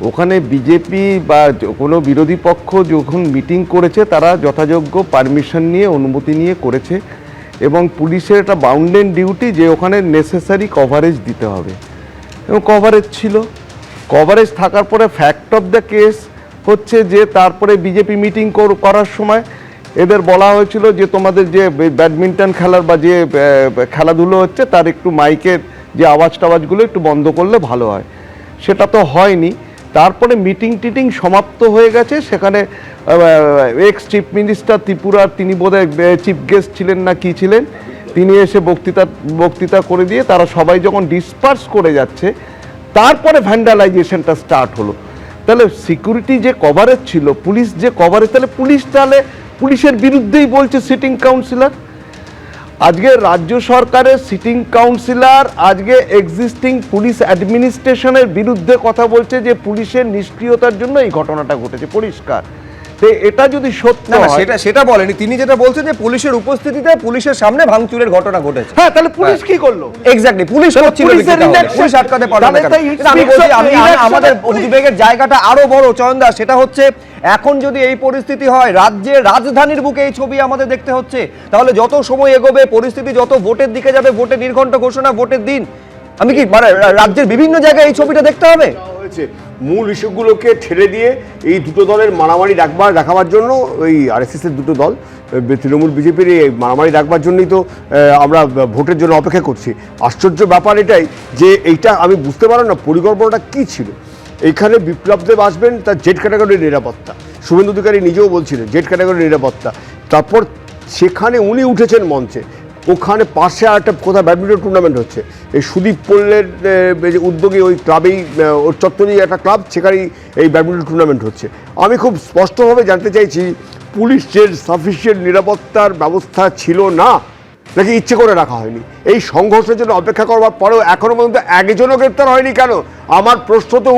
ওখানে বিজেপি বা কোনো বিরোধী পক্ষ যখন মিটিং করেছে তারা যথাযোগ্য পারমিশন নিয়ে অনুমতি নিয়ে করেছে, এবং পুলিশের একটা বাউন্ডেন ডিউটি যে ওখানে নেসেসারি কভারেজ দিতে হবে, এবং কভারেজ ছিল। কভারেজ থাকার পরে ফ্যাক্ট অফ দ্য কেস হচ্ছে যে তারপরে বিজেপি মিটিং করার সময় এদের বলা হয়েছিল যে তোমাদের যে ব্যাডমিন্টন খেলার বা যে খেলাধুলো হচ্ছে তার একটু মাইকের যে আওয়াজ টাওয়াজগুলো একটু বন্ধ করলে ভালো হয়। সেটা তো হয়নি। তারপরে মিটিং টিটিং সমাপ্ত হয়ে গেছে। সেখানে এক্স চিফ মিনিস্টার ত্রিপুরার, তিনি বোধহয় চিফ গেস্ট ছিলেন না কি ছিলেন, তিনি এসে বক্তৃতা করে দিয়ে তারা সবাই যখন ডিসপার্স করে যাচ্ছে তারপরে ভ্যান্ডালাইজেশনটা স্টার্ট হলো। তাহলে সিকিউরিটি যে কভারেজ ছিল, পুলিশ যে কভারেজ, তাহলে পুলিশের বিরুদ্ধেই বলছে সিটিং কাউন্সিলর। আজকে রাজ্য সরকারের সিটিং কাউন্সিলর আজকে এক্সিস্টিং পুলিশ অ্যাডমিনিস্ট্রেশনের বিরুদ্ধে কথা বলছে যে পুলিশের নিষ্ক্রিয়তার জন্য এই ঘটনাটা ঘটেছে, পরিষ্কার। তো এটা যদি সত্য হয়, সেটা বলেনি তিনি, যেটা বলছেন যে পুলিশের উপস্থিতিতে পুলিশের সামনে ভাঙচুরের ঘটনা ঘটেছে। হ্যাঁ, তাহলে পুলিশ কি করলো? এক্স্যাক্টলি, পুলিশ করছিল, পুলিশ আটকাতে পারলো না। আমি বলছি আমাদের উদ্বেগের জায়গাটা আরো বড় চয়নদা, সেটা হচ্ছে এখন যদি এই পরিস্থিতি হয়, রাজ্যের রাজধানীর বুকে এই ছবি আমাদের দেখতে হচ্ছে, তাহলে যত সময় এগোবে পরিস্থিতি যত ভোটের দিকে যাবে, ভোটের নির্ঘণ্ট ঘোষণা, ভোটের দিন, আমি কি মানে রাজ্যের বিভিন্ন জায়গায় এই ছবিটা দেখতে হবে? মূল ইস্যুগুলোকে ঠেলে দিয়ে এই দুটো দলের মারামারি দেখাবার জন্য, ওই আরএসএস এর দুটো দল, তৃণমূল বিজেপির এই মারামারি রাখবার জন্যই তো আমরা ভোটের জন্য অপেক্ষা করছি। আশ্চর্য ব্যাপার এটাই যে এইটা আমি বুঝতে পারলাম না পরিকল্পনাটা কী ছিল। এইখানে বিপ্লব দেব আসবেন, তার জেড ক্যাটাগরির নিরাপত্তা, শুভেন্দু অধিকারী নিজেও বলছিলেন জেড ক্যাটাগরির নিরাপত্তা। তারপর সেখানে উনি উঠেছেন মঞ্চে, ওখানে পাশে আর একটা কোথাও ব্যাডমিন্টন টুর্নামেন্ট হচ্ছে, এই সুদীপ পোল্লের উদ্যোগে ওই ক্লাবেই, ওর চত্বরেই একটা ক্লাব, সেখানেই এই ব্যাডমিন্টন টুর্নামেন্ট হচ্ছে। আমি খুব স্পষ্টভাবে জানতে চাইছি, পুলিশের সাফিসিয়েন্ট নিরাপত্তার ব্যবস্থা ছিল না, নাকি ইচ্ছে করে রাখা হয়নি? এই সংঘর্ষের জন্য অপেক্ষা করবার পরেও এখনও পর্যন্ত একজনও গ্রেপ্তার হয়নি কেন? আমার প্রশ্ন তো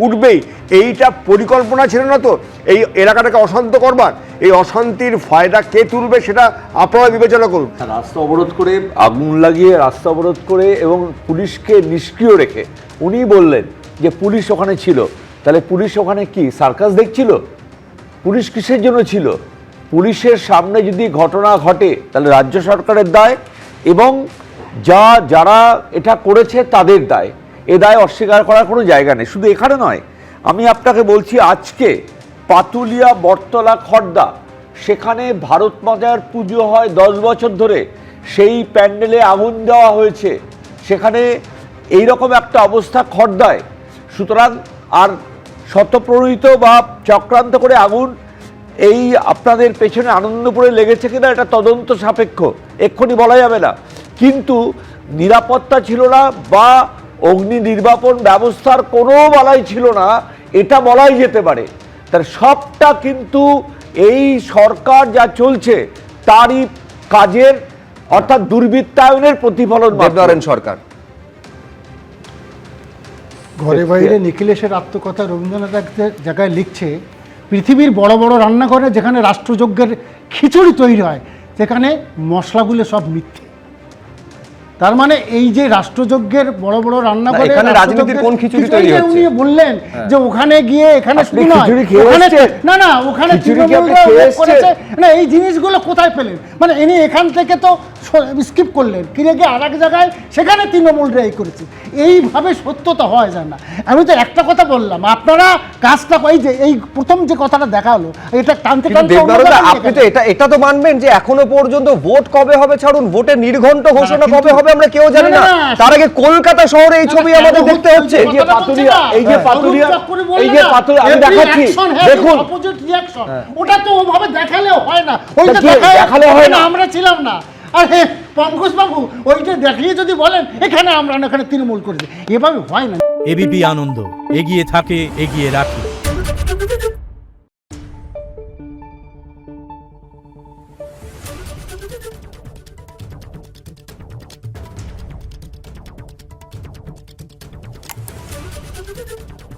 উঠবেই। এইটা পরিকল্পনা ছিল না তো এই এলাকাটাকে অশান্ত করবার? এই অশান্তির ফায়দা কে তুলবে সেটা আপনারা বিবেচনা করুন। রাস্তা অবরোধ করে, আগুন লাগিয়ে রাস্তা অবরোধ করে এবং পুলিশকে নিষ্ক্রিয় রেখে উনি বললেন যে পুলিশ ওখানে ছিল। তাহলে পুলিশ ওখানে কি সার্কাস দেখছিল? পুলিশ কিসের জন্য ছিল? পুলিশের সামনে যদি ঘটনা ঘটে তাহলে রাজ্য সরকারের দায়, এবং যারা এটা করেছে তাদের দায়। এ দায় অস্বীকার করার কোনো জায়গা নেই। শুধু এখানে নয়, আমি আপনাকে বলছি, আজকে পাতুলিয়া, বটতলা, খড়দা, সেখানে ভারত মাতার পুজো হয় 10 বছর ধরে, সেই প্যান্ডেলে আগুন দেওয়া হয়েছে। সেখানে এইরকম একটা অবস্থা খড়দায়। সুতরাং আর শতপ্রণোদিত বা চক্রান্ত করে আগুন এই আপনাদের পেছনে আনন্দপুরে লেগেছে কিনা এটা তদন্ত সাপেক্ষ, এক্ষুনি বলা যাবে না। কিন্তু নিরাপত্তা ছিল না বা অগ্নি নির্বাপন ব্যবস্থার কোনো বলাই ছিল না, এটা বলাই যেতে পারে। তার সবটা কিন্তু এই সরকার যা চলছে তারই কাজের, অর্থাৎ দুর্বৃত্তায়নের প্রতিফলন। সরকার ঘরে বাইরে নিখিলেশের আত্মকথা রবীন্দ্রনাথ এক জায়গায় লিখছে, পৃথিবীর বড় বড় রান্নাঘরে যেখানে রাষ্ট্রযজ্ঞের খিচুড়ি তৈরি হয় সেখানে মশলাগুলো সব মিথ্যে। তার মানে এই যে রাষ্ট্রযজ্ঞের বড় বড় রান্নাঘরে রাজনীতির কোন খিচুড়ি তৈরি হচ্ছে? উনি বললেন যে ওখানে গিয়ে, এখানে শুধু নয়, ওখানে না, এই জিনিসগুলো কোথায় পেলেন? মানে ইনি এখান থেকে তো স্কিপ করলেন, কিনে গিয়ে আর এক জায়গায় সেখানে তৃণমূলরা এই করেছে। এইভাবে সত্যতা হয় যায় না। আমি তো একটা কথা বললাম, আপনারা কাজটা এই প্রথম যে কথাটা দেখা হলো, এটা টানতে টানতে আপনি তো এটা তো মানবেন যে এখনো পর্যন্ত ভোট কবে হবে ছাড়ুন, ভোটের নির্ঘণ্ট ঘোষণা কবে হবে আমরা কেউ জানি না। তার আগে কলকাতা শহরে এই ছবি আমাদের দেখতে হচ্ছে। এই যে পাতুলিয়া, আমি দেখাচ্ছি, দেখুন ওটা তো ওভাবে দেখালেও হয় না, ওইটা দেখালে হয় না, আমরা ছিলাম না। আরে পঙ্কজ বাবু, ওইটা দেখিয়ে যদি বলেন এখানে আমরা না, এখানে তৃণমূল করেছে, এভাবে হয় না। এবিপি আনন্দ, এগিয়ে থাকে, এগিয়ে রাখে। Thank you.